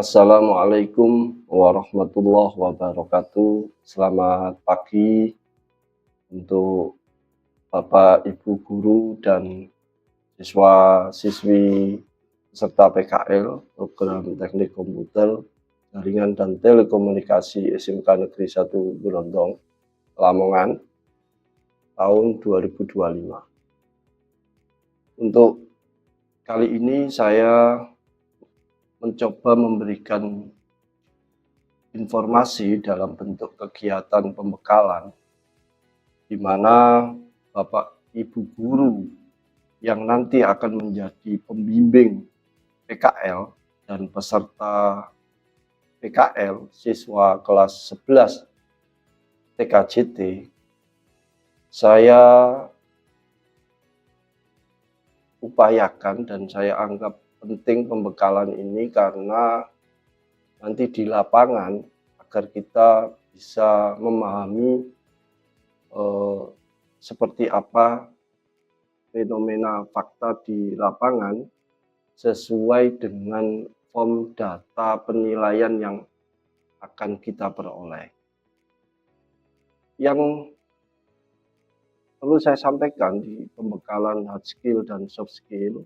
Assalamualaikum warahmatullahi wabarakatuh. Selamat pagi untuk Bapak, Ibu guru dan siswa-siswi peserta PKL program Teknik Komputer, Jaringan dan Telekomunikasi SMK Negeri 1 Brondong, Lamongan tahun 2025. Untuk kali ini saya mencoba memberikan informasi dalam bentuk kegiatan pembekalan di mana Bapak Ibu guru yang nanti akan menjadi pembimbing PKL dan peserta PKL siswa kelas 11 TKJT, saya upayakan dan saya anggap penting pembekalan ini karena nanti di lapangan agar kita bisa memahami seperti apa fenomena fakta di lapangan sesuai dengan form data penilaian yang akan kita peroleh. Yang perlu saya sampaikan di pembekalan hard skill dan soft skill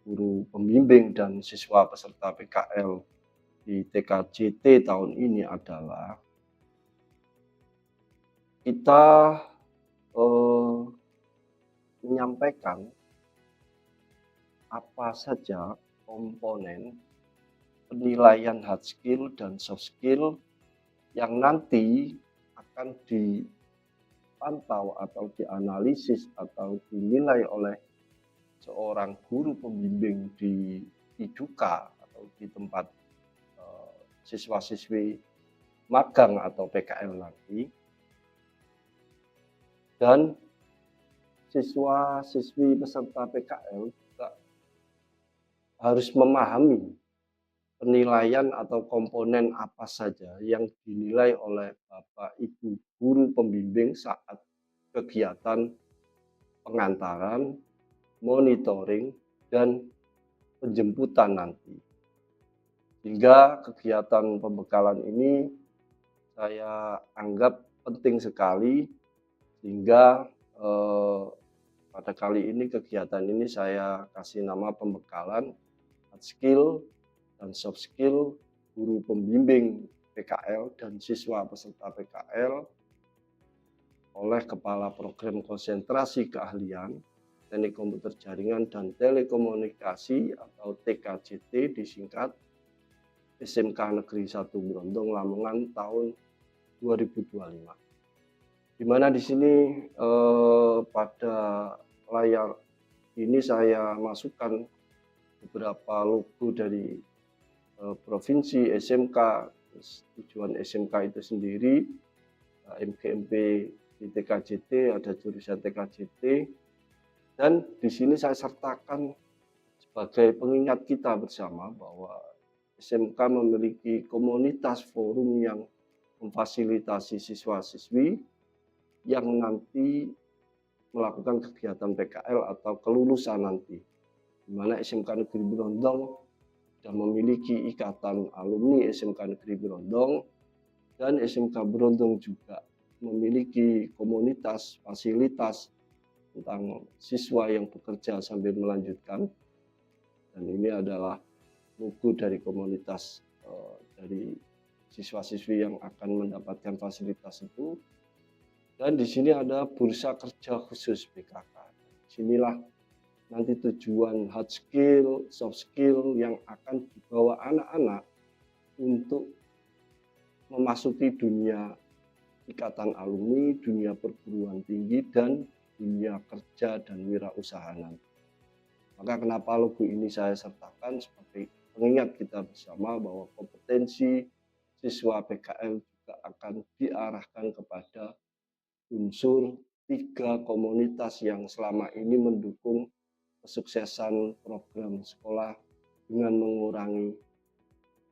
guru pembimbing dan siswa peserta PKL di TKJT tahun ini adalah kita menyampaikan apa saja komponen penilaian hard skill dan soft skill yang nanti akan dipantau atau dianalisis atau dinilai oleh seorang guru pembimbing di Iduka atau di tempat siswa-siswi magang atau PKL nanti, dan siswa-siswi peserta PKL juga harus memahami penilaian atau komponen apa saja yang dinilai oleh Bapak Ibu guru pembimbing saat kegiatan pengantaran, monitoring, dan penjemputan nanti. Hingga kegiatan pembekalan ini saya anggap penting sekali, sehingga pada kali ini kegiatan ini saya kasih nama pembekalan hard skill dan soft skill guru pembimbing PKL dan siswa peserta PKL oleh Kepala Program Konsentrasi Keahlian Teknik Komputer Jaringan dan Telekomunikasi atau TKJT disingkat SMK Negeri 1 Brondong Lamongan tahun 2025. Di mana di sini pada layar ini saya masukkan beberapa logo dari provinsi SMK, tujuan SMK itu sendiri, MGMP di TKJT, ada jurusan TKJT, dan di sini saya sertakan sebagai pengingat kita bersama bahwa SMK memiliki komunitas forum yang memfasilitasi siswa-siswi yang nanti melakukan kegiatan PKL atau kelulusan nanti, di mana SMK Negeri Brondong sudah memiliki ikatan alumni SMK Negeri Brondong, dan SMK Brondong juga memiliki komunitas fasilitas tentang siswa yang bekerja sambil melanjutkan, dan ini adalah logo dari komunitas dari siswa-siswi yang akan mendapatkan fasilitas itu. Dan di sini ada bursa kerja khusus PKK. Sinilah nanti tujuan hard skill, soft skill yang akan dibawa anak-anak untuk memasuki dunia ikatan alumni, dunia perguruan tinggi, dan dunia kerja dan wirausaha nanti. Maka kenapa logo ini saya sertakan sebagai pengingat kita bersama bahwa kompetensi siswa PKL juga akan diarahkan kepada unsur 3 komunitas yang selama ini mendukung kesuksesan program sekolah dengan mengurangi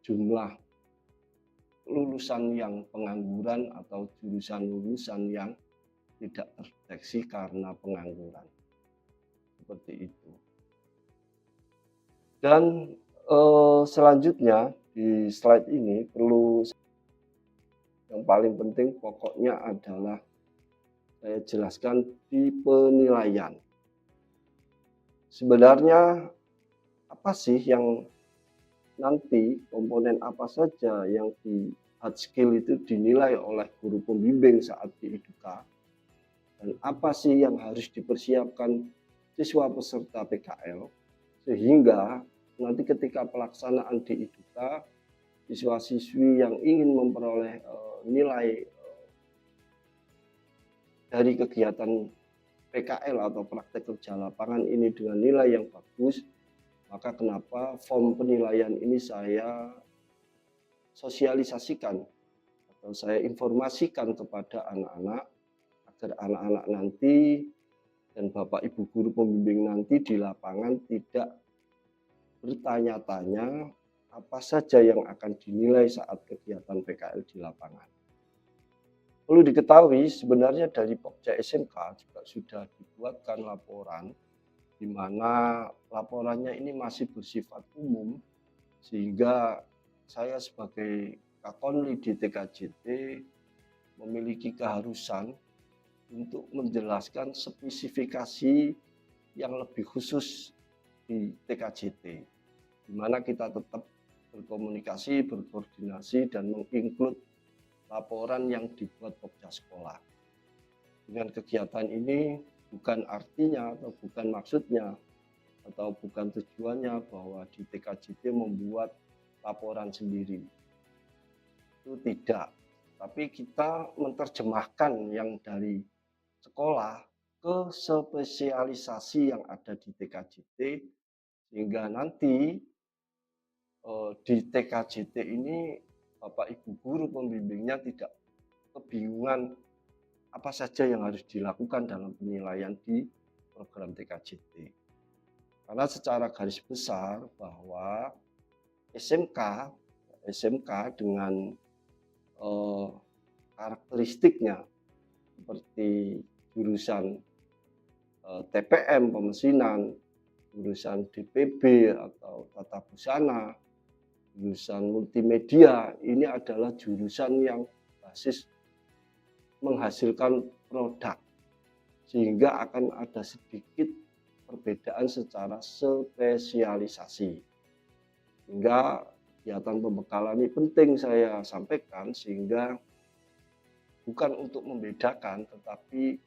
jumlah lulusan yang pengangguran atau jurusan lulusan yang tidak terdeteksi karena pengangguran. Seperti itu. Dan selanjutnya di slide ini perlu yang paling penting pokoknya adalah saya jelaskan di penilaian. Sebenarnya apa sih yang nanti komponen apa saja yang di hard skill itu dinilai oleh guru pembimbing saat di IDUKA, dan apa sih yang harus dipersiapkan siswa peserta PKL sehingga nanti ketika pelaksanaan di IDUKA siswa-siswi yang ingin memperoleh nilai dari kegiatan PKL atau praktek kerja lapangan ini dengan nilai yang bagus, maka kenapa form penilaian ini saya sosialisasikan atau saya informasikan kepada anak-anak agar anak-anak nanti dan Bapak Ibu guru pembimbing nanti di lapangan tidak bertanya-tanya apa saja yang akan dinilai saat kegiatan PKL di lapangan. Perlu diketahui sebenarnya dari Pokja SMK juga sudah dibuatkan laporan di mana laporannya ini masih bersifat umum, sehingga saya sebagai Kakonli di TKJT memiliki keharusan untuk menjelaskan spesifikasi yang lebih khusus di TKJT, di mana kita tetap berkomunikasi, berkoordinasi, dan menginclude laporan yang dibuat Pokja sekolah. Dengan kegiatan ini bukan artinya atau bukan maksudnya atau bukan tujuannya bahwa di TKJT membuat laporan sendiri. Itu tidak. Tapi kita menerjemahkan yang dari sekolah ke spesialisasi yang ada di TKJT sehingga nanti di TKJT ini Bapak Ibu guru pembimbingnya tidak kebingungan apa saja yang harus dilakukan dalam penilaian di program TKJT. Karena secara garis besar bahwa SMK dengan karakteristiknya seperti jurusan TPM pemesinan, jurusan DPB atau tata busana, jurusan multimedia, ini adalah jurusan yang basis menghasilkan produk, sehingga akan ada sedikit perbedaan secara spesialisasi. Sehingga kegiatan pembekalan ini penting saya sampaikan, sehingga bukan untuk membedakan tetapi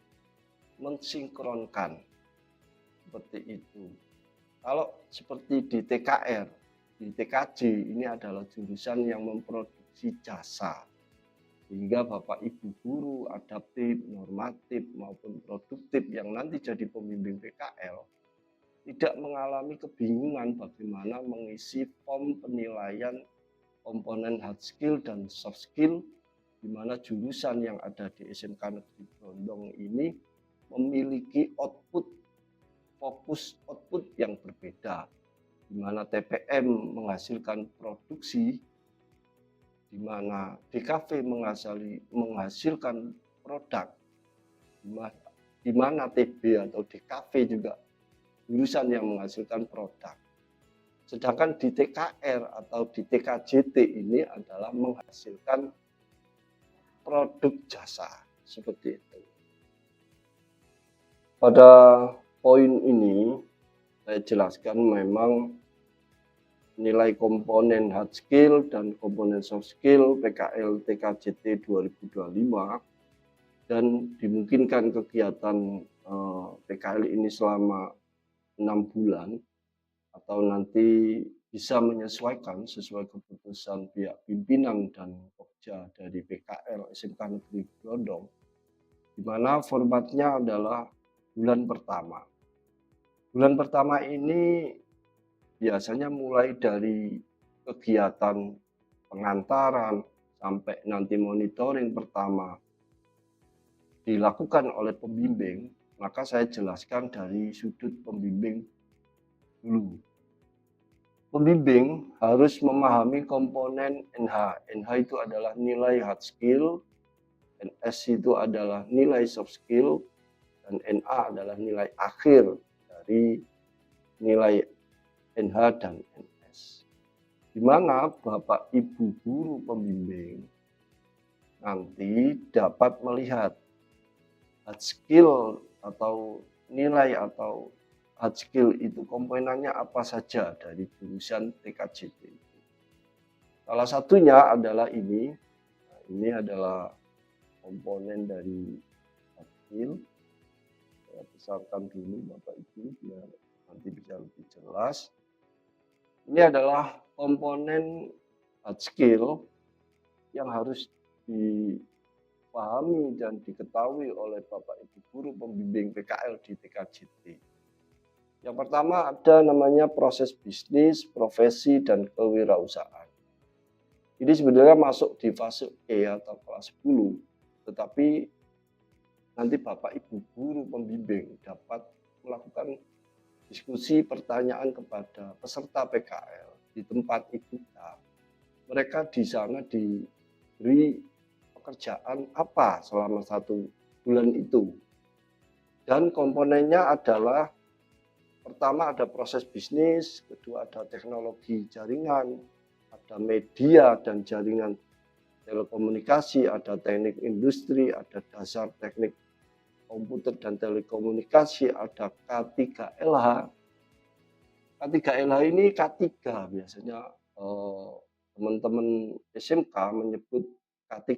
mensinkronkan seperti itu. Kalau seperti di TKR, di TKJ ini adalah jurusan yang memproduksi jasa, sehingga Bapak Ibu guru adaptif, normatif maupun produktif yang nanti jadi pembimbing PKL tidak mengalami kebingungan bagaimana mengisi form penilaian komponen hard skill dan soft skill, di mana jurusan yang ada di SMK Negeri Brondong ini memiliki fokus output yang berbeda, di mana TPM menghasilkan produksi, di mana DKV menghasilkan produk, di mana TB atau DKV juga jurusan yang menghasilkan produk. Sedangkan di TKR atau di TKJT ini adalah menghasilkan produk jasa, seperti itu. Pada poin ini saya jelaskan memang nilai komponen hard skill dan komponen soft skill PKL TKJT 2025 dan dimungkinkan kegiatan PKL ini selama 6 bulan atau nanti bisa menyesuaikan sesuai keputusan pihak pimpinan dan Pokja dari PKL SMK Negeri Brondong, di mana formatnya adalah bulan pertama. Bulan pertama ini biasanya mulai dari kegiatan pengantaran sampai nanti monitoring pertama dilakukan oleh pembimbing, maka saya jelaskan dari sudut pembimbing dulu. Pembimbing harus memahami komponen NH. NH itu adalah nilai hard skill, NS itu adalah nilai soft skill, dan NA adalah nilai akhir dari nilai NH dan NS. di mana Bapak Ibu guru pembimbing nanti dapat melihat hard skill atau nilai atau hard skill itu komponennya apa saja dari jurusan TKJT itu. Salah satunya adalah ini. Nah, ini adalah komponen dari hard skill. Saya besarkan dulu Bapak Ibu biar nanti bisa lebih jelas. Ini adalah komponen hard skill yang harus dipahami dan diketahui oleh Bapak Ibu guru pembimbing PKL di TKJT. Yang pertama ada namanya proses bisnis, profesi, dan kewirausahaan. Ini sebenarnya masuk di fase E atau kelas 10, tetapi nanti Bapak Ibu guru pembimbing dapat melakukan diskusi pertanyaan kepada peserta PKL di tempat IPK. Mereka di sana diberi pekerjaan apa selama 1 bulan itu. Dan komponennya adalah pertama ada proses bisnis, kedua ada teknologi jaringan, ada media dan jaringan telekomunikasi, ada teknik industri, ada dasar teknik komputer dan telekomunikasi, ada K3LH. K3LH ini K3 biasanya teman-teman SMK menyebut K3.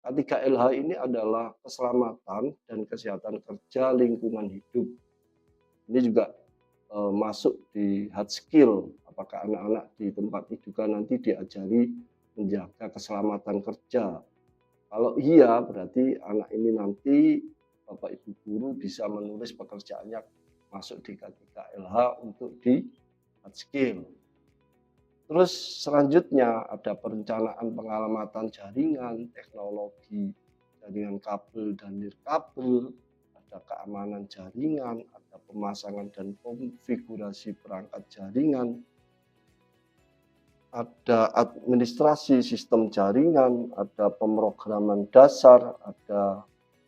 K3LH ini adalah keselamatan dan kesehatan kerja lingkungan hidup. Ini juga masuk di hard skill. Apakah anak-anak di tempat itu juga nanti diajari menjaga keselamatan kerja? Kalau iya, berarti anak ini nanti Bapak Ibu guru bisa menulis pekerjaannya masuk di K3LH untuk di hard skill. Terus selanjutnya ada perencanaan pengalamatan jaringan, teknologi jaringan kabel dan nirkabel, ada keamanan jaringan, ada pemasangan dan konfigurasi perangkat jaringan, ada administrasi sistem jaringan, ada pemrograman dasar, ada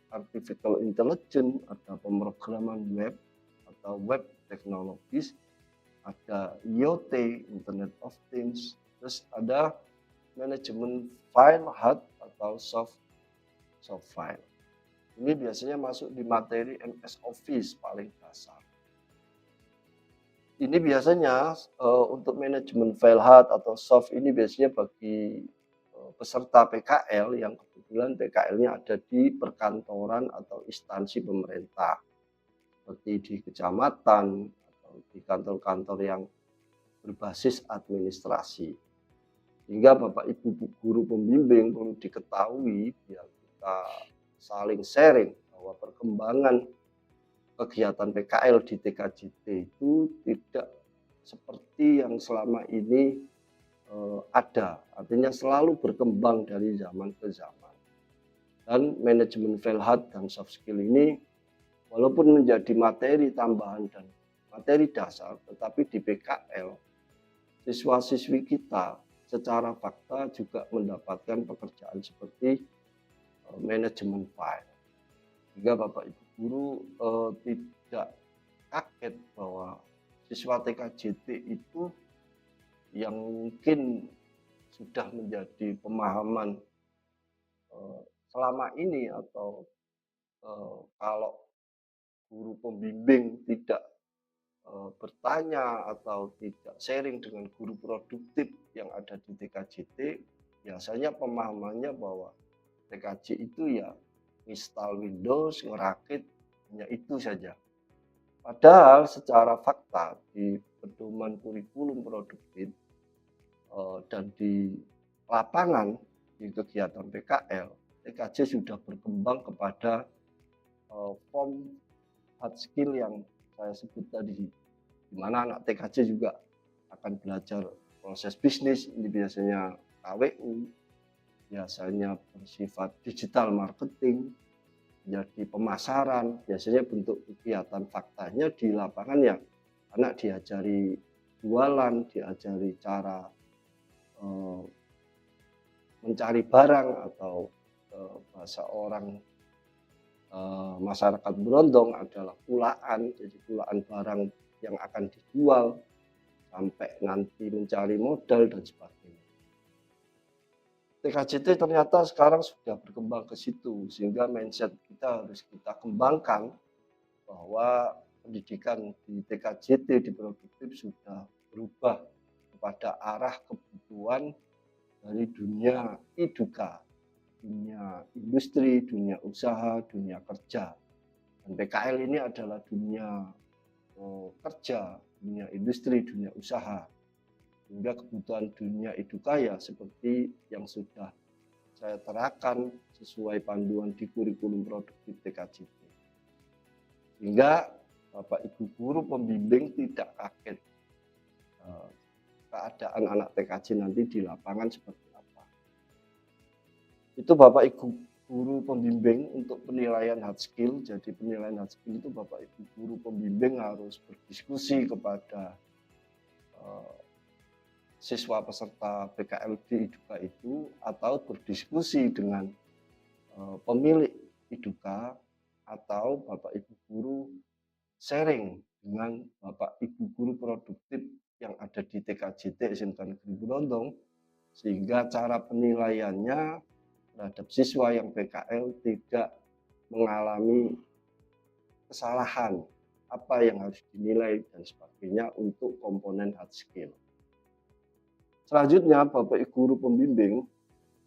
artificial intelligence, ada pemrograman web atau web teknologis, ada IoT, Internet of Things, terus ada manajemen file hard atau soft file. Ini biasanya masuk di materi MS Office paling dasar. Ini biasanya untuk manajemen file hard atau soft ini biasanya bagi peserta PKL yang kebetulan PKL-nya ada di perkantoran atau instansi pemerintah, seperti di kecamatan atau di kantor-kantor yang berbasis administrasi. Sehingga Bapak Ibu guru pembimbing perlu diketahui biar kita saling sharing bahwa perkembangan kegiatan PKL di TKJT itu tidak seperti yang selama ini ada, artinya selalu berkembang dari zaman ke zaman. Dan manajemen file hard dan soft skill ini walaupun menjadi materi tambahan dan materi dasar, tetapi di PKL siswa-siswi kita secara fakta juga mendapatkan pekerjaan seperti manajemen file. Sehingga Bapak Ibu guru tidak kaget bahwa siswa TKJT itu yang mungkin sudah menjadi pemahaman selama ini atau kalau guru pembimbing tidak bertanya atau tidak sharing dengan guru produktif yang ada di TKJT, biasanya pemahamannya bahwa TKJ itu ya install Windows, ngerakit, hanya itu saja. Padahal secara fakta di pedoman kurikulum produktif dan di lapangan di kegiatan PKL, TKJ sudah berkembang kepada form hard skill yang saya sebut tadi, di mana anak TKJ juga akan belajar proses bisnis, ini biasanya KWU, biasanya bersifat digital marketing, jadi pemasaran, biasanya bentuk kegiatan faktanya di lapangan ya, anak diajari jualan, diajari cara mencari barang atau bahasa orang masyarakat Brondong adalah pulaan, jadi pulaan barang yang akan dijual sampai nanti mencari modal dan sebagainya. TKJT ternyata sekarang sudah berkembang ke situ, sehingga mindset kita harus kita kembangkan bahwa pendidikan di TKJT di produktif sudah berubah kepada arah kebutuhan dari dunia eduka, dunia industri, dunia usaha, dunia kerja. Dan PKL ini adalah dunia kerja, dunia industri, dunia usaha. Sehingga kebutuhan dunia eduka ya seperti yang sudah saya terapkan sesuai panduan di kurikulum produktif TKJT. Sehingga Bapak Ibu guru pembimbing tidak kaget keadaan anak TKJ nanti di lapangan seperti apa. Itu Bapak Ibu guru pembimbing untuk penilaian hard skill. Jadi penilaian hard skill itu Bapak Ibu guru pembimbing harus berdiskusi kepada siswa peserta PKLB Eduka itu, atau berdiskusi dengan pemilik Eduka, atau Bapak Ibu guru sharing dengan Bapak Ibu guru produktif yang ada di TKJT SMK Negeri Brondong, sehingga cara penilaiannya terhadap siswa yang PKL tidak mengalami kesalahan apa yang harus dinilai dan sebagainya untuk komponen hard skill. Selanjutnya Bapak Ibu guru pembimbing,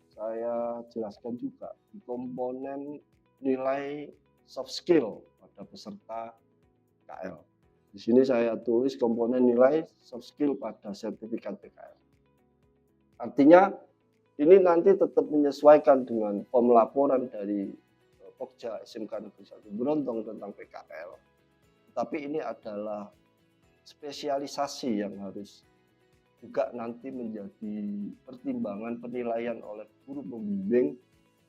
saya jelaskan juga di komponen nilai soft skill pada peserta PKL. Di sini saya tulis komponen nilai soft skill pada sertifikat PKL. Artinya ini nanti tetap menyesuaikan dengan pemelaporan dari Pokja SMK Negeri 1 Brondong tentang PKL. Tapi ini adalah spesialisasi yang harus juga nanti menjadi pertimbangan penilaian oleh guru pembimbing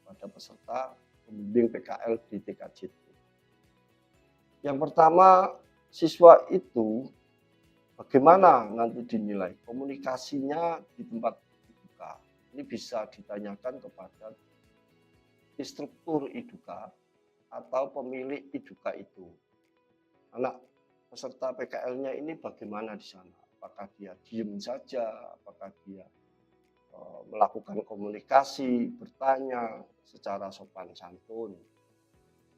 pada peserta pembimbing PKL di TKJT. Yang pertama, siswa itu bagaimana nanti dinilai komunikasinya di tempat eduka. Ini bisa ditanyakan kepada instruktur eduka atau pemilik eduka itu. Anak peserta PKL-nya ini bagaimana di sana? Apakah dia diem saja, apakah dia melakukan komunikasi, bertanya secara sopan santun.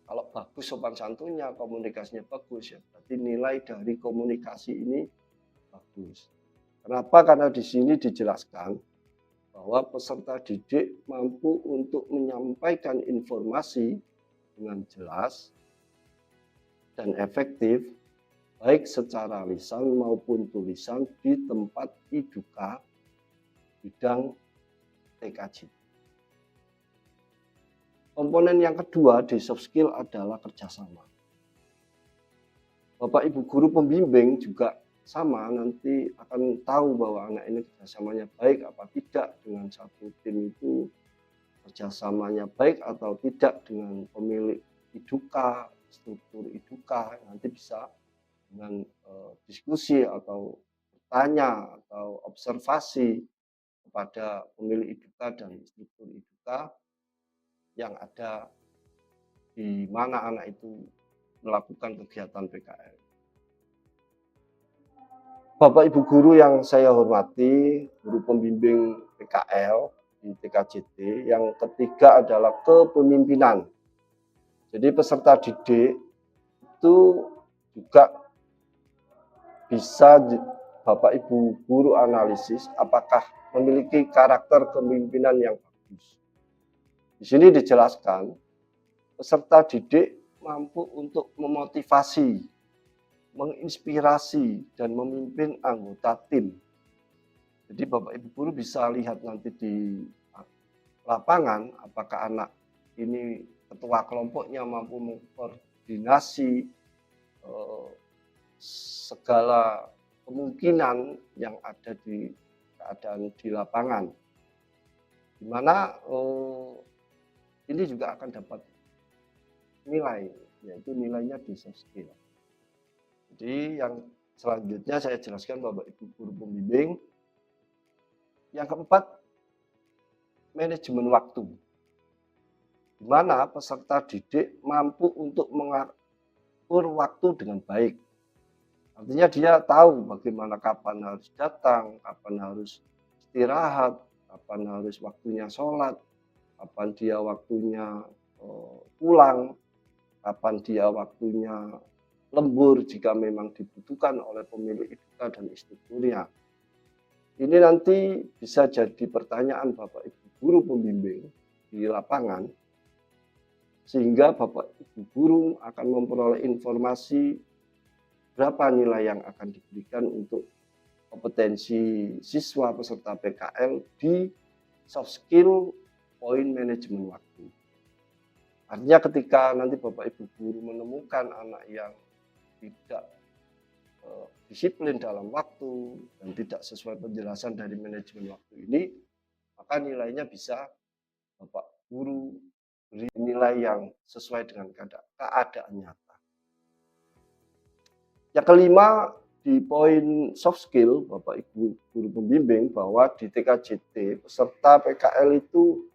Kalau bagus sopan santunnya, komunikasinya bagus, ya berarti nilai dari komunikasi ini bagus. Kenapa? Karena di sini dijelaskan bahwa peserta didik mampu untuk menyampaikan informasi dengan jelas dan efektif, baik secara lisan maupun tulisan di tempat eduka bidang TKJT. Komponen yang kedua di soft skill adalah kerjasama. Bapak Ibu guru pembimbing juga sama, nanti akan tahu bahwa anak ini kerjasamanya baik apa tidak dengan satu tim itu, kerjasamanya baik atau tidak dengan pemilik eduka, struktur eduka, nanti bisa dengan diskusi atau bertanya atau observasi kepada pemilik eduka dan struktur eduka yang ada di mana anak itu melakukan kegiatan PKL. Bapak Ibu guru yang saya hormati, guru pembimbing PKL di TKJT, yang ketiga adalah kepemimpinan. Jadi peserta didik itu juga bisa Bapak Ibu guru analisis apakah memiliki karakter kepemimpinan yang bagus. Di sini dijelaskan, peserta didik mampu untuk memotivasi, menginspirasi, dan memimpin anggota tim. Jadi Bapak Ibu guru bisa lihat nanti di lapangan, apakah anak ini ketua kelompoknya mampu mengkoordinasi segala kemungkinan yang ada di keadaan di lapangan, di mana ini juga akan dapat nilai, yaitu nilainya di soft skill. Jadi yang selanjutnya saya jelaskan Bapak Ibu guru pembimbing. Yang keempat, manajemen waktu, di mana peserta didik mampu untuk mengatur waktu dengan baik. Artinya dia tahu bagaimana kapan harus datang, kapan harus istirahat, kapan harus waktunya sholat, kapan dia waktunya pulang, kapan dia waktunya lembur jika memang dibutuhkan oleh pemilik IDUKA dan instrukturnya. Ini nanti bisa jadi pertanyaan Bapak Ibu guru pembimbing di lapangan, sehingga Bapak Ibu guru akan memperoleh informasi berapa nilai yang akan diberikan untuk kompetensi siswa peserta PKL di soft skill poin manajemen waktu. Artinya ketika nanti Bapak Ibu guru menemukan anak yang tidak disiplin dalam waktu dan tidak sesuai penjelasan dari manajemen waktu ini, maka nilainya bisa Bapak guru beri nilai yang sesuai dengan keadaan nyata. Yang kelima, di poin soft skill, Bapak Ibu guru pembimbing, bahwa di TKJT peserta PKL itu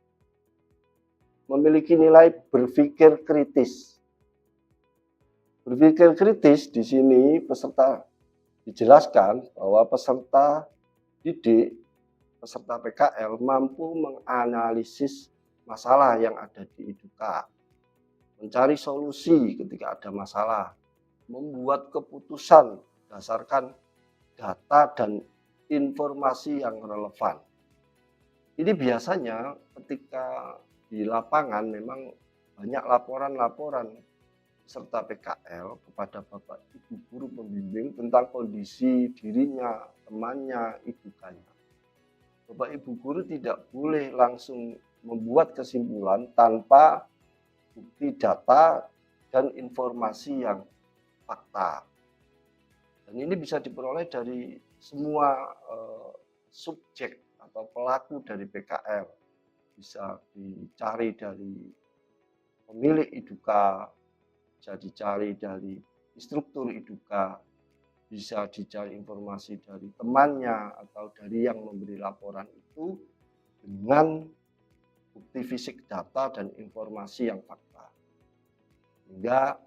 memiliki nilai berpikir kritis. Berpikir kritis di sini peserta dijelaskan bahwa peserta didik, peserta PKL mampu menganalisis masalah yang ada di IDUKA, mencari solusi ketika ada masalah, membuat keputusan berdasarkan data dan informasi yang relevan. Ini biasanya ketika di lapangan memang banyak laporan-laporan peserta PKL kepada Bapak Ibu guru pembimbing tentang kondisi dirinya, temannya, IDUKA-nya. Bapak Ibu guru tidak boleh langsung membuat kesimpulan tanpa bukti data dan informasi yang fakta. Dan ini bisa diperoleh dari semua subjek atau pelaku dari PKL. Bisa dicari dari pemilik IDUKA, bisa dicari dari instruktur IDUKA, bisa dicari informasi dari temannya atau dari yang memberi laporan itu dengan bukti fisik data dan informasi yang fakta. Sehingga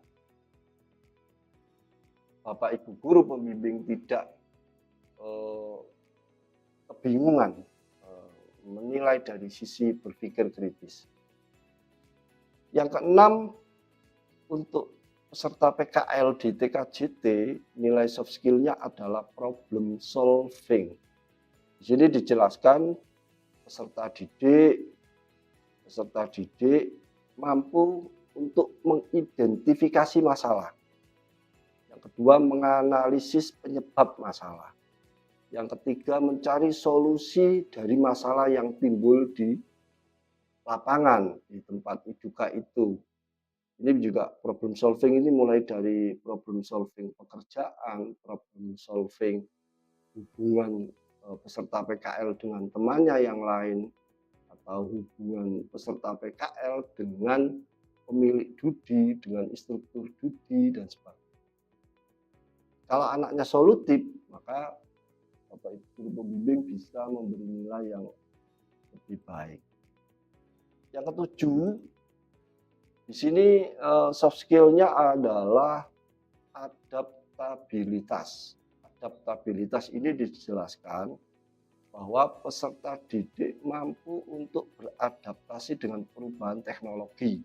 Bapak Ibu guru pembimbing tidak kebingungan menilai dari sisi berpikir kritis. Yang keenam, untuk peserta PKL di TKJT, nilai soft skill-nya adalah problem solving. Di sini dijelaskan peserta didik mampu untuk mengidentifikasi masalah. Yang kedua, menganalisis penyebab masalah. Yang ketiga, mencari solusi dari masalah yang timbul di lapangan, di tempat IDUKA itu. Ini juga problem solving ini mulai dari problem solving pekerjaan, problem solving hubungan peserta PKL dengan temannya yang lain, atau hubungan peserta PKL dengan pemilik judi, dengan instruktur judi, dan sebagainya. Kalau anaknya solutif, maka Bapak Ibu guru pembimbing bisa memberi nilai yang lebih baik. Yang ketujuh, di sini soft skill-nya adalah adaptabilitas. Adaptabilitas ini dijelaskan bahwa peserta didik mampu untuk beradaptasi dengan perubahan teknologi,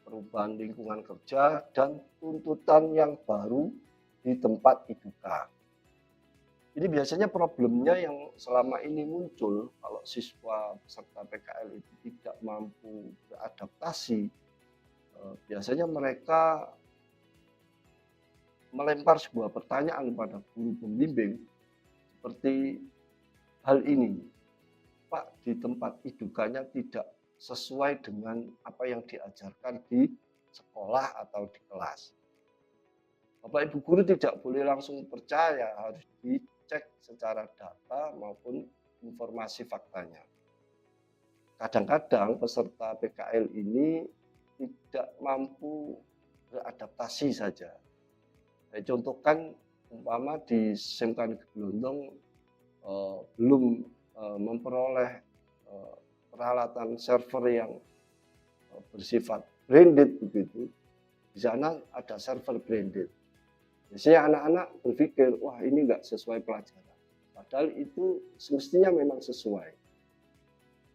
perubahan lingkungan kerja, dan tuntutan yang baru di tempat IDUKA. Ini biasanya problemnya yang selama ini muncul kalau siswa peserta PKL itu tidak mampu beradaptasi. Biasanya mereka melempar sebuah pertanyaan kepada guru pembimbing seperti hal ini, Pak, di tempat IDUKA-nya tidak sesuai dengan apa yang diajarkan di sekolah atau di kelas. Bapak Ibu guru tidak boleh langsung percaya, harus dicek secara data maupun informasi faktanya. Kadang-kadang peserta PKL ini tidak mampu beradaptasi saja. Saya contohkan umpama di SMK Negeri Gelondong belum memperoleh peralatan server yang bersifat branded begitu. Di sana ada server branded. Biasanya anak-anak berpikir, wah ini nggak sesuai pelajaran. Padahal itu semestinya memang sesuai.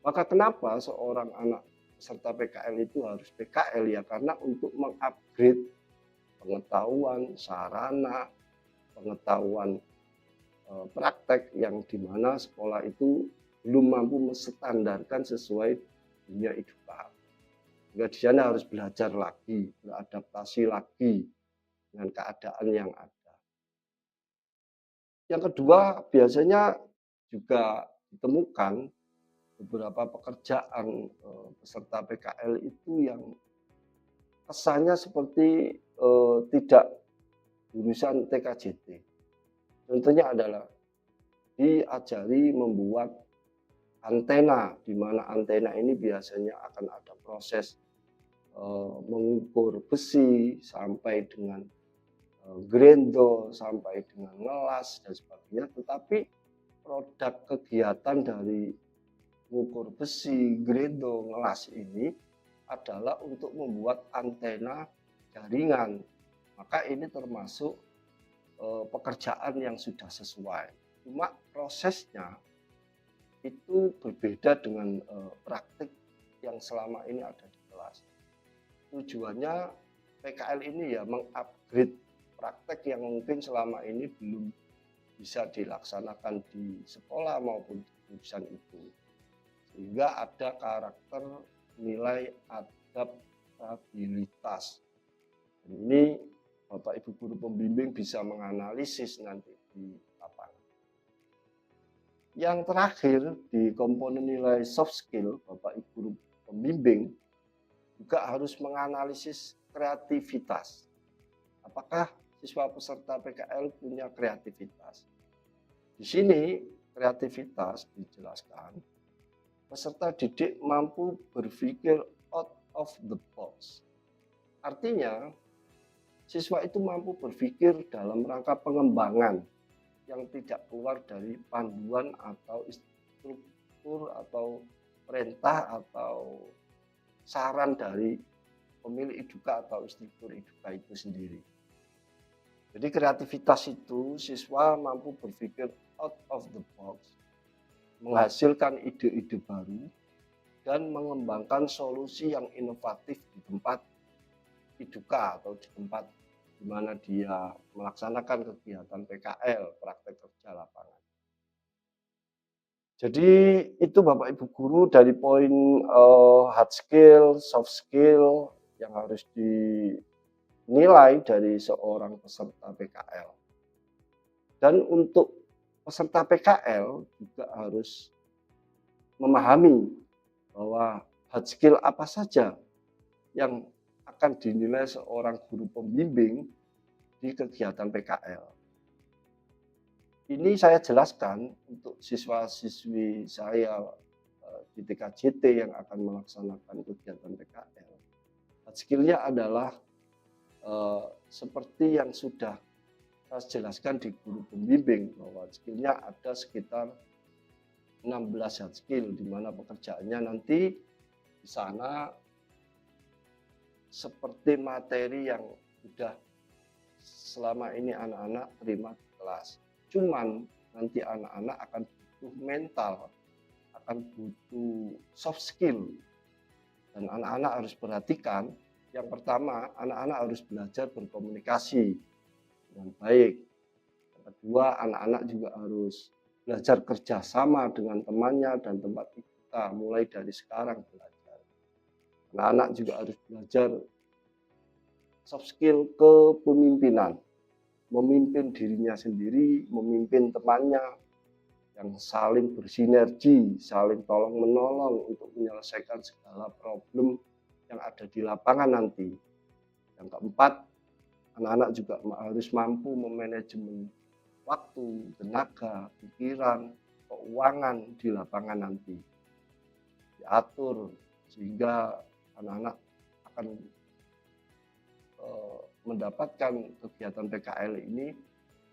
Maka kenapa seorang anak peserta PKL itu harus PKL ya? Karena untuk mengupgrade pengetahuan, sarana, pengetahuan praktek yang dimana sekolah itu belum mampu menstandarkan sesuai dunia eduka. Sehingga di sana harus belajar lagi, beradaptasi lagi dengan keadaan yang ada. Yang kedua, biasanya juga ditemukan beberapa pekerjaan peserta PKL itu yang kesannya seperti tidak jurusan TKJT. Contohnya adalah diajari membuat antena, di mana antena ini biasanya akan ada proses mengukur besi sampai dengan grendel, sampai dengan ngelas dan sebagainya. Tetapi produk kegiatan dari mengukur besi, grendel, ngelas ini adalah untuk membuat antena jaringan. Maka ini termasuk pekerjaan yang sudah sesuai. Cuma prosesnya itu berbeda dengan praktik yang selama ini ada di kelas. Tujuannya PKL ini ya mengupgrade praktek yang mungkin selama ini belum bisa dilaksanakan di sekolah maupun di jurusan itu. Sehingga ada karakter nilai adaptabilitas. Ini Bapak Ibu guru pembimbing bisa menganalisis nanti di lapangan. Yang terakhir di komponen nilai soft skill, Bapak Ibu guru pembimbing juga harus menganalisis kreativitas. Apakah siswa peserta PKL punya kreativitas? Di sini kreativitas dijelaskan, peserta didik mampu berpikir out of the box. Artinya, siswa itu mampu berpikir dalam rangka pengembangan yang tidak keluar dari panduan atau struktur atau perintah atau saran dari pemilik eduka atau struktur eduka itu sendiri. Jadi kreativitas itu siswa mampu berpikir out of the box, menghasilkan ide-ide baru, dan mengembangkan solusi yang inovatif di tempat eduka atau di tempat di mana dia melaksanakan kegiatan PKL, praktek kerja lapangan. Jadi itu Bapak Ibu guru dari poin hard skill, soft skill yang harus dinilai dari seorang peserta PKL. Dan untuk peserta PKL juga harus memahami bahwa hard skill apa saja yang akan dinilai seorang guru pembimbing di kegiatan PKL. Ini saya jelaskan untuk siswa-siswi saya di TKJT yang akan melaksanakan kegiatan PKL. Hard skill-nya adalah seperti yang sudah saya jelaskan di guru pembimbing, bahwa skill-nya ada sekitar 16 hard skill, di mana pekerjaannya nanti di sana seperti materi yang sudah selama ini anak-anak terima di kelas. Cuman nanti anak-anak akan butuh mental, akan butuh soft skill. Dan anak-anak harus perhatikan, yang pertama anak-anak harus belajar berkomunikasi dengan baik. Yang kedua, anak-anak juga harus belajar kerjasama dengan temannya dan tempat kita, mulai dari sekarang belajar. Anak-anak juga harus belajar soft skill kepemimpinan, memimpin dirinya sendiri, memimpin temannya, yang saling bersinergi, saling tolong-menolong untuk menyelesaikan segala problem yang ada di lapangan nanti. Yang keempat, anak-anak juga harus mampu memanajemen waktu, tenaga, pikiran, keuangan di lapangan nanti. Diatur sehingga anak-anak akan mendapatkan kegiatan PKL ini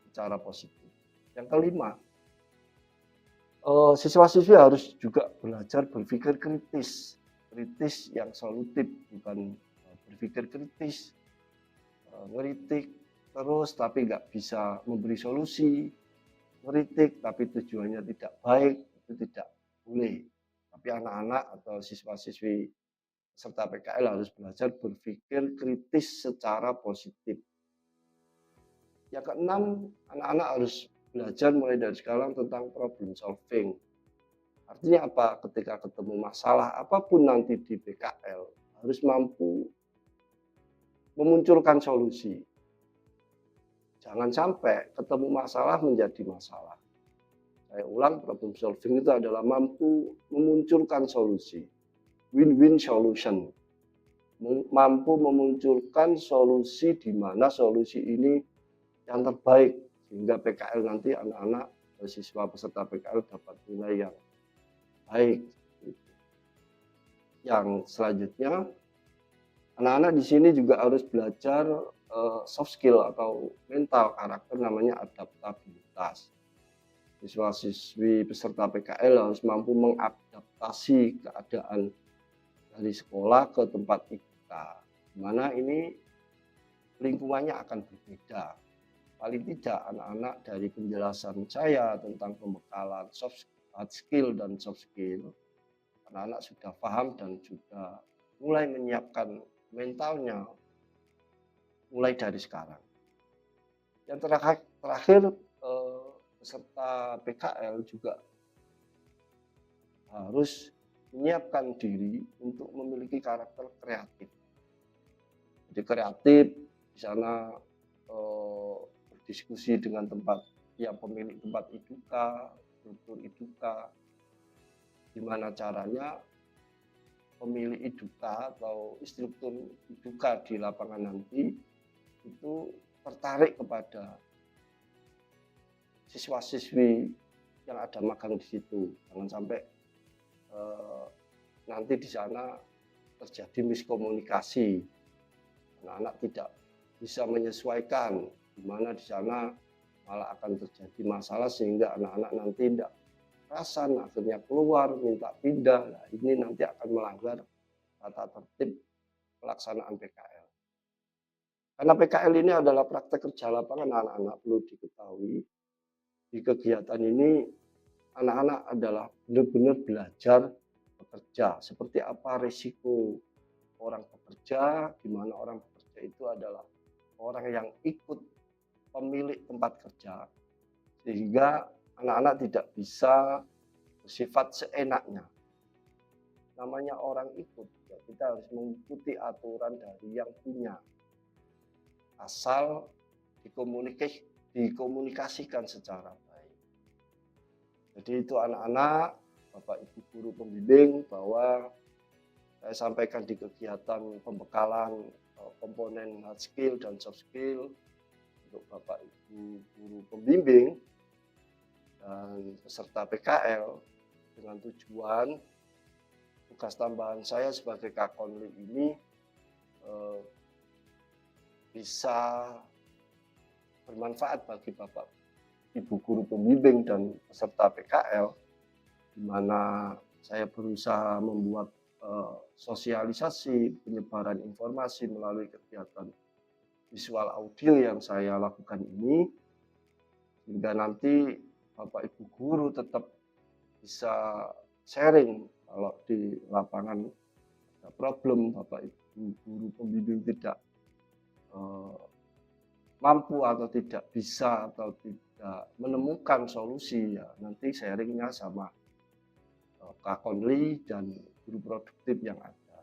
secara positif. Yang kelima, siswa-siswi harus juga belajar berpikir kritis yang solutif, bukan berpikir kritis, ngeritik, terus tapi nggak bisa memberi solusi, kritik tapi tujuannya tidak baik, itu tidak boleh. Tapi anak-anak atau siswa-siswi peserta PKL harus belajar berpikir kritis secara positif. Yang keenam, anak-anak harus belajar mulai dari sekarang tentang problem solving. Artinya apa? Ketika ketemu masalah apapun nanti di PKL, harus mampu memunculkan solusi. Jangan sampai ketemu masalah menjadi masalah. Saya ulang, problem solving itu adalah mampu memunculkan solusi. Win-win solution. Mampu memunculkan solusi di mana solusi ini yang terbaik sehingga PKL nanti anak-anak siswa peserta PKL dapat nilai yang baik. Yang selanjutnya, anak-anak di sini juga harus belajar soft skill atau mental karakter, namanya adaptabilitas. Siswa-siswi peserta PKL harus mampu mengadaptasi keadaan dari sekolah ke tempat IPK, di mana ini lingkungannya akan berbeda. Paling tidak anak-anak dari penjelasan saya tentang pembekalan hard skill dan soft skill, anak-anak sudah paham dan juga mulai menyiapkan mentalnya mulai dari sekarang. Yang terakhir peserta PKL juga harus menyiapkan diri untuk memiliki karakter kreatif. Jadi kreatif di sana berdiskusi dengan pemilik tempat iduka, struktur iduka, gimana caranya pemilik iduka atau instruktur iduka di lapangan nanti itu tertarik kepada siswa-siswi yang ada magang di situ. Jangan sampai nanti di sana terjadi miskomunikasi, anak-anak tidak bisa menyesuaikan, di mana di sana malah akan terjadi masalah sehingga anak-anak nanti tidak kerasan, akhirnya keluar minta pindah. Nah, ini nanti akan melanggar tata tertib pelaksanaan PKL. Karena PKL ini adalah praktek kerja lapangan anak-anak, perlu diketahui di kegiatan ini anak-anak adalah benar-benar belajar bekerja. Seperti apa risiko orang bekerja, di mana orang bekerja itu adalah orang yang ikut pemilik tempat kerja, sehingga anak-anak tidak bisa bersifat seenaknya. Namanya orang ikut, ya kita harus mengikuti aturan dari yang punya, asal dikomunikasikan secara baik. Jadi itu anak-anak, Bapak Ibu guru pembimbing, bahwa saya sampaikan di kegiatan pembekalan komponen hard skill dan soft skill untuk Bapak Ibu guru pembimbing dan peserta PKL, dengan tujuan tugas tambahan saya sebagai Kakonli ini bisa bermanfaat bagi Bapak Ibu guru pembimbing dan peserta PKL, di mana saya berusaha membuat sosialisasi penyebaran informasi melalui kegiatan visual audio yang saya lakukan ini, sehingga nanti Bapak Ibu guru tetap bisa sharing kalau di lapangan ada problem, Bapak Ibu guru pembimbing tidak mampu atau tidak bisa atau tidak menemukan solusi, ya nanti sharingnya sama Kakonli dan guru produktif yang ada.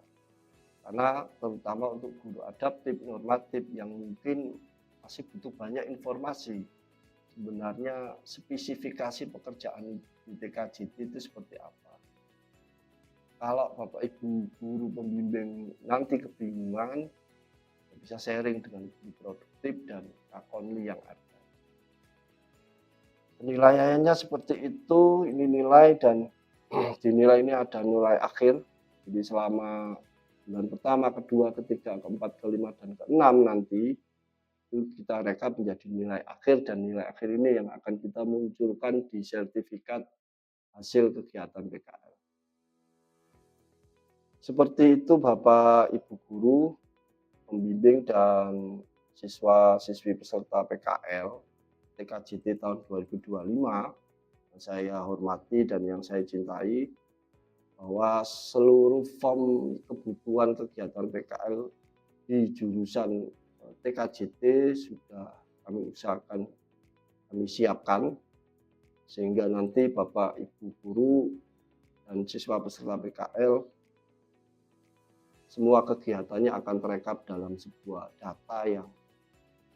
Karena terutama untuk guru adaptif, normatif yang mungkin masih butuh banyak informasi. Sebenarnya spesifikasi pekerjaan di TKJT itu seperti apa. Kalau Bapak Ibu guru pembimbing nanti kebingungan, bisa sharing dengan guru produktif dan Kakonli yang ada. Penilaiannya seperti itu, ini nilai dan dinilai ini ada nilai akhir. Jadi selama bulan pertama, kedua, ketiga, keempat, kelima, dan keenam nanti itu kita rekap menjadi nilai akhir, dan nilai akhir ini yang akan kita munculkan di sertifikat hasil kegiatan PKL. Seperti itu Bapak Ibu guru pembimbing dan siswa-siswi peserta PKL TKJT tahun 2025 yang saya hormati dan yang saya cintai, bahwa seluruh form kebutuhan kegiatan PKL di jurusan TKJT sudah kami usahakan, kami siapkan, sehingga nanti Bapak Ibu guru dan siswa peserta PKL semua kegiatannya akan terekam dalam sebuah data yang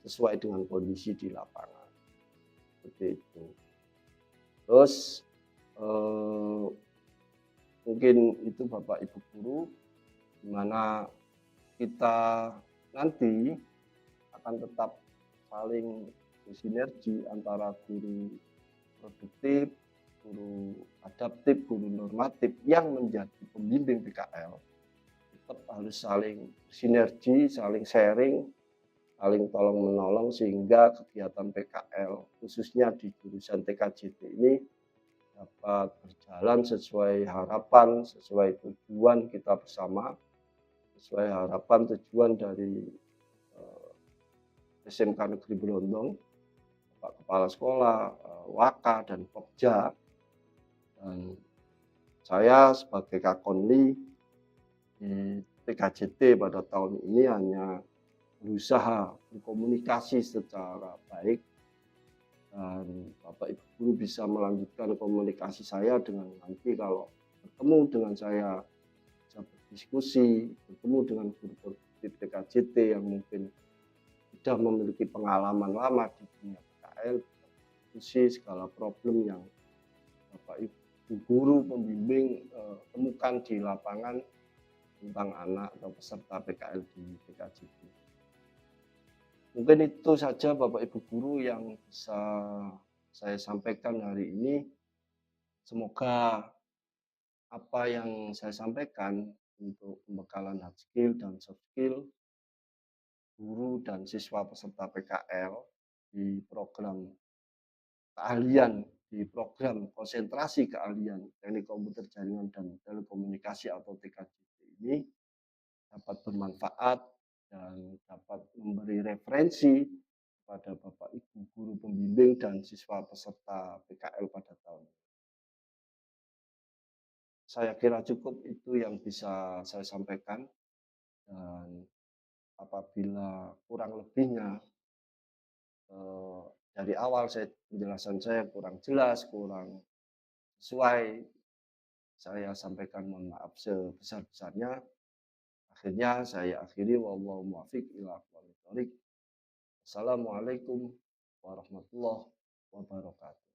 sesuai dengan kondisi di lapangan. Seperti itu. Terus mungkin itu Bapak Ibu guru, di mana kita nanti akan tetap saling bersinergi antara guru produktif, guru adaptif, guru normatif yang menjadi pembimbing PKL. Tetap harus saling sinergi, saling sharing, saling tolong-menolong sehingga kegiatan PKL khususnya di jurusan TKJT ini dapat berjalan sesuai harapan, sesuai tujuan kita bersama, sesuai harapan tujuan dari SMK Negeri Berondong, Pak Kepala Sekolah, Waka, dan Pokja. Dan saya sebagai Kakonli di TKJT pada tahun ini hanya berusaha berkomunikasi secara baik, dan Bapak Ibu guru bisa melanjutkan komunikasi saya dengan nanti kalau bertemu dengan saya bisa berdiskusi, bertemu dengan guru produktif TKJT yang mungkin sudah memiliki pengalaman lama di dunia PKL, diskusi segala problem yang Bapak Ibu guru pembimbing temukan di lapangan tentang anak atau peserta PKL di TKJT. Mungkin itu saja Bapak Ibu guru yang bisa saya sampaikan hari ini. Semoga apa yang saya sampaikan untuk pembekalan hard skill dan soft skill guru dan siswa peserta PKL di program keahlian, di program konsentrasi keahlian teknik komputer jaringan dan telekomunikasi atau TKJT ini dapat bermanfaat dan dapat memberi referensi kepada Bapak Ibu guru pembimbing dan siswa peserta PKL pada tahun ini. Saya kira cukup itu yang bisa saya sampaikan, dan apabila kurang lebihnya dari awal penjelasan saya kurang jelas, kurang sesuai, saya sampaikan mohon maaf sebesar-besarnya. Akhirnya saya akhiri, wallahu muwaffiq ila aqwamit thoriq. Assalamualaikum warahmatullahi wabarakatuh.